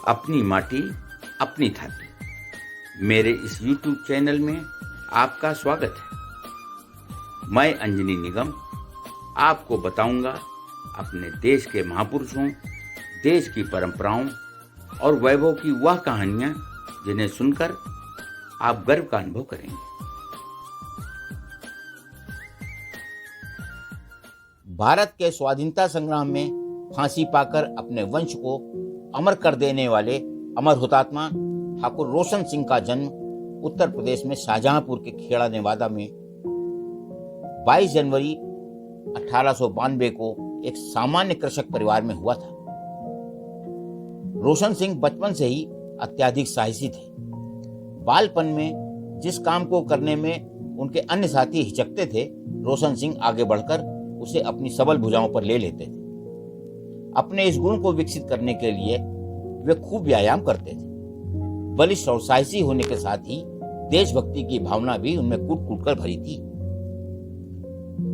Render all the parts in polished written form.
अपनी माटी अपनी थाली। मेरे इस YouTube चैनल में आपका स्वागत है। मैं अंजनी निगम आपको बताऊंगा अपने देश के महापुरुषों, देश की परंपराओं और वैभव की वह कहानियां जिन्हें सुनकर आप गर्व का अनुभव करेंगे। भारत के स्वाधीनता संग्राम में फांसी पाकर अपने वंश को अमर कर देने वाले अमर हुतात्मा ठाकुर रोशन सिंह का जन्म उत्तर प्रदेश में शाहजहांपुर के खेड़ा नेवादा में 22 जनवरी 1892 को एक सामान्य कृषक परिवार में हुआ था। रोशन सिंह बचपन से ही अत्यधिक साहसी थे। बालपन में जिस काम को करने में उनके अन्य साथी हिचकते थे, रोशन सिंह आगे बढ़कर उसे अपनी सबल भुजाओं पर ले लेते थे। अपने इस गुण को विकसित करने के लिए वे खूब व्यायाम करते थे। बलिष्ठ और साहसी होने के साथ ही देशभक्ति की भावना भी उनमें कूट कूट कर भरी थी।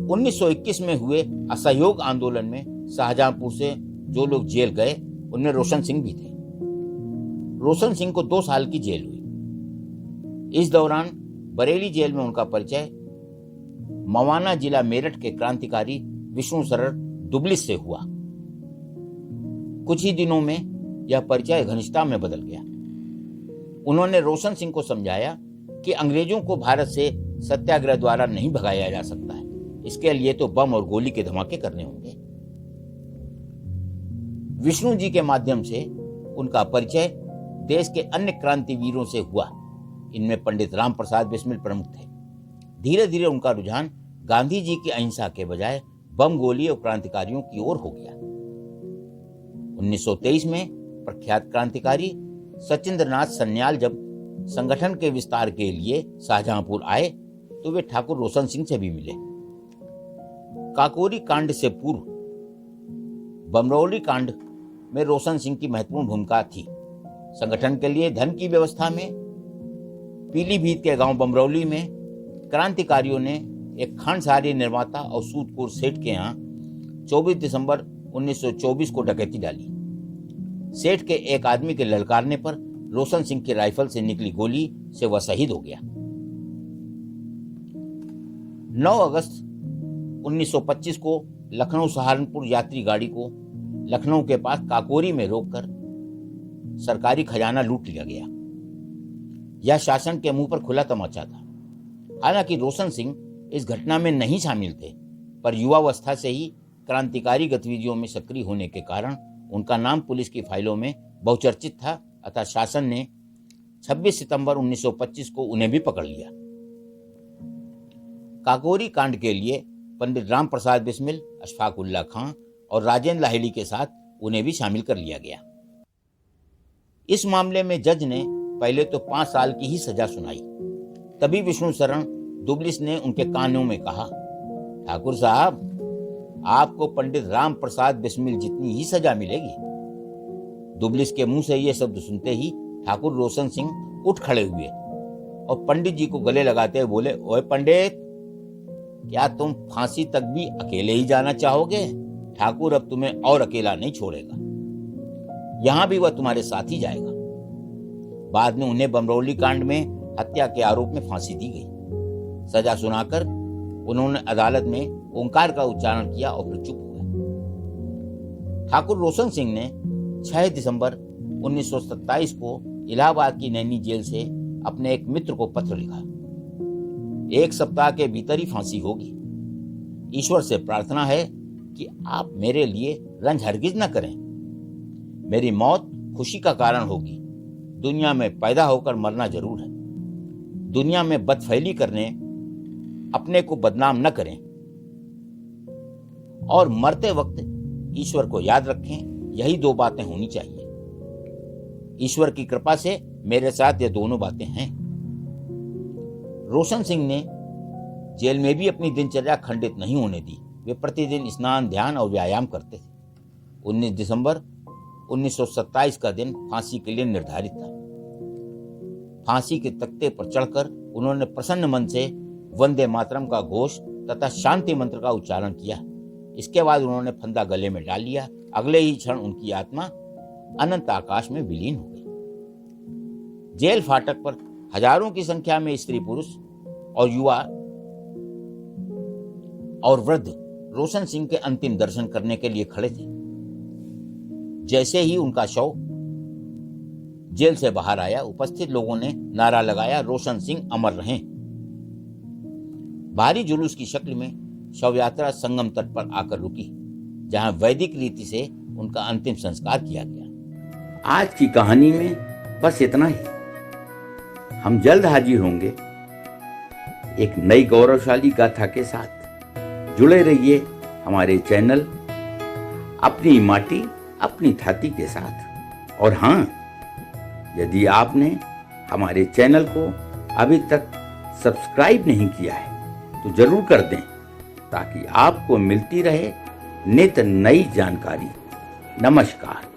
1921 में हुए असहयोग आंदोलन में शाहजहांपुर से जो लोग जेल गए उनमें रोशन सिंह भी थे। रोशन सिंह को 2 साल की जेल हुई। इस दौरान बरेली जेल में उनका परिचय मवाना जिला मेरठ के क्रांतिकारी विष्णु शरण दुबलिस से हुआ। कुछ ही दिनों में यह परिचय घनिष्ठता में बदल गया। उन्होंने रोशन सिंह को समझाया कि अंग्रेजों को भारत से सत्याग्रह द्वारा नहीं भगाया जा सकता है, इसके लिए तो बम और गोली के धमाके करने होंगे। विष्णु जी के माध्यम से उनका परिचय देश के अन्य क्रांतिवीरों से हुआ। इनमें पंडित राम प्रसाद बिस्मिल प्रमुख थे। धीरे धीरे उनका रुझान गांधी जी की अहिंसा के बजाय बम गोली और क्रांतिकारियों की ओर हो गया। 1923 में प्रख्यात क्रांतिकारी सचिंद्रनाथ सन्याल जब संगठन के विस्तार के लिए शाहजहांपुर आए तो वे ठाकुर रोशन सिंह से भी मिले। काकोरी कांड से पूर्व बमरौली कांड में रोशन सिंह की महत्वपूर्ण भूमिका थी। संगठन के लिए धन की व्यवस्था में पीलीभीत के गांव बमरौली में क्रांतिकारियों ने एक खांडसारी निर्माता और सूदखोर सेठ के यहाँ 24 दिसंबर 1924 को डकैती डाली। सेठ के एक आदमी के ललकारने पर रोशन सिंह की राइफल से निकली गोली से वह शहीद हो गया। 9 अगस्त 1925 को लखनऊ सहारनपुर यात्री गाड़ी को लखनऊ के पास काकोरी में रोककर सरकारी खजाना लूट लिया गया। यह शासन के मुंह पर खुला तमाचा था। हालांकि रोशन सिंह इस घटना में नहीं शामिल थे, पर युवावस्था से ही क्रांतिकारी गतिविधियों में सक्रिय होने के कारण उनका नाम पुलिस की फाइलों में बहुचर्चित था। अतः शासन ने 26 सितंबर 1925 को उन्हें भी पकड़ लिया। काकोरी कांड के लिए पंडित राम प्रसाद बिस्मिल, अशफाक उल्लाह खां और राजेंद्र लाहिड़ी के साथ उन्हें भी शामिल कर लिया गया। इस मामले में जज ने पहले तो 5 साल की ही सजा सुनाई। तभी विष्णु शरण दुबलिस ने उनके कानों में कहा, ठाकुर साहब, आपको पंडित राम प्रसाद बिस्मिल जितनी ही सजा मिलेगी। दुबलिस के मुंह से यह शब्द सुनते ही ठाकुर रोशन सिंह उठ खड़े हुए और पंडित जी को गले लगाते हुए बोले, ओए पंडित, क्या तुम फांसी तक भी अकेले ही जाना चाहोगे? ठाकुर अब तुम्हें और अकेला नहीं छोड़ेगा, यहां भी वह तुम्हारे साथ ही जाएगा। बाद में उन्हें बमरौली कांड में हत्या के आरोप में फांसी दी गई। सजा सुनाकर उन्होंने अदालत में ओंकार का उच्चारण किया और फिर चुप हो गए। ठाकुर रोशन सिंह ने 6 दिसंबर 1927 को इलाहाबाद की नैनी जेल से अपने एक मित्र को पत्र लिखा। 1 सप्ताह के भीतर ही फांसी होगी। ईश्वर से प्रार्थना है कि आप मेरे लिए रंज हरगिज न करें। मेरी मौत खुशी का कारण होगी। दुनिया में पैदा होकर मरना जरूर है। दुनिया में बदफैली करने, अपने को बदनाम न करें और मरते वक्त ईश्वर को याद रखें। यही 2 बातें होनी चाहिए। ईश्वर की कृपा से मेरे साथ ये दोनों बातें हैं। रोशन सिंह ने जेल में भी अपनी दिनचर्या खंडित नहीं होने दी। वे प्रतिदिन स्नान, ध्यान और व्यायाम करते थे। 19 दिसंबर 1927 का दिन फांसी के लिए निर्धारित था। फांसी के तख्ते पर चढ़कर उन्होंने प्रसन्न मन से वंदे मातरम का घोष तथा शांति मंत्र का उच्चारण किया। इसके बाद उन्होंने फंदा गले में डाल लिया। अगले ही क्षण उनकी आत्मा अनंत आकाश में विलीन हो गई। जेल फाटक पर हजारों की संख्या में स्त्री पुरुष और युवा और वृद्ध रोशन सिंह के अंतिम दर्शन करने के लिए खड़े थे। जैसे ही उनका शव जेल से बाहर आया, उपस्थित लोगों ने नारा लगाया, रोशन सिंह अमर रहें। भारी जुलूस की शक्ल में शव यात्रा संगम तट पर आकर रुकी, जहां वैदिक रीति से उनका अंतिम संस्कार किया गया। आज की कहानी में बस इतना ही। हम जल्द हाजिर होंगे एक नई गौरवशाली गाथा के साथ। जुड़े रहिए हमारे चैनल अपनी माटी अपनी छाती के साथ। और हाँ, यदि आपने हमारे चैनल को अभी तक सब्सक्राइब नहीं किया है तो जरूर कर दें, ताकि आपको मिलती रहे नित नई जानकारी। नमस्कार।